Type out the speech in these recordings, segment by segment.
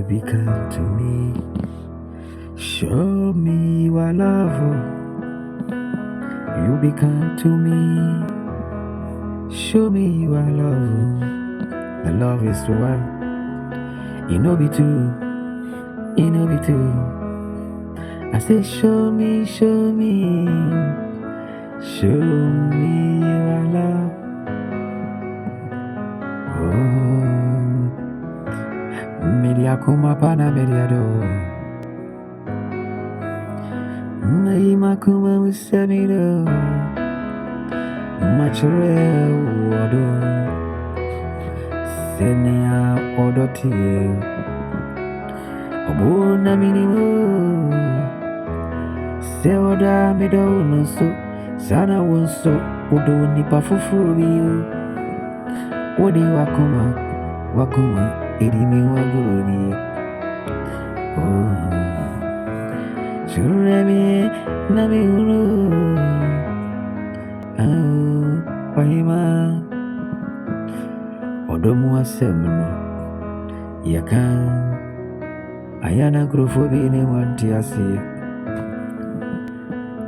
be kind to me. Show me your love. You be kind to me. Show me your love. The love is one. You know be two. You know be two. I say show me, show me. Show me your love. Oh, media kuma pana media do. Maima kuma musamido. Machure wodo. Senia odoti. Obuna minimo. Seoda mido no so. Sana wonso udo nipa fufuru biyo. Wodi wakuma edimi waguruni. Oh, shuremi nami unu. Oh, wahima odomu asemno yakan ayana grofobi ne wanti asi.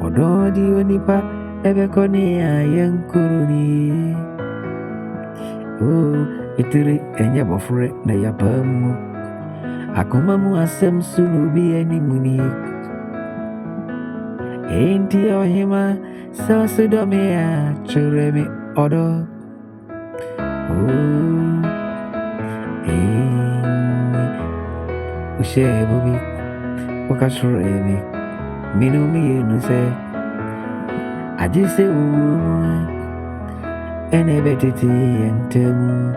Ododi onipa ebe koni ayenkuruni. Oh, itiri enye bofure na yapamu. Akuma mu asem sunubi eni muni. Enti ohima so sudomi ya churemi odo. Oh, ushe bubi wakashuremi. Minumi yenuse. Ajise umu enebetiti entemu.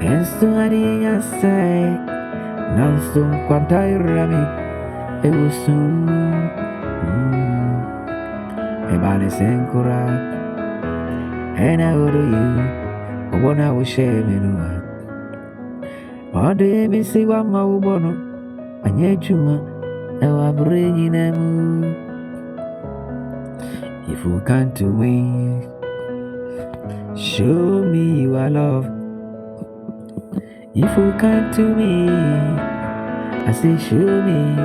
Enso adi yasai nanso kwantairami ewusum. Ebane senkura ena odo you obona ushe menua. Ode misi wa maubono anyejuma ewa brenyi nemu. If you can't to me, show me your love. If you can't to me, I say show me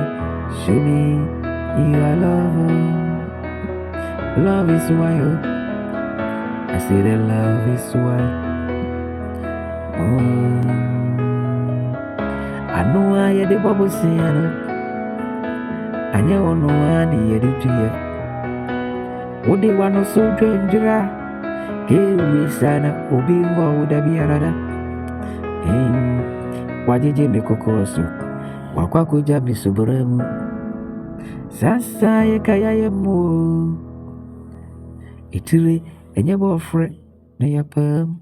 your love. Love is why I say that love is why. Oh, I know I had the bubble saying, I know I need to. What they want to so dangerous. Hey, we sana obi wa udabi arada. Wajiji mikokoso wakwa kuja misuburemu. Sasa yekaya yemu. Itiri enye bofre na yapam.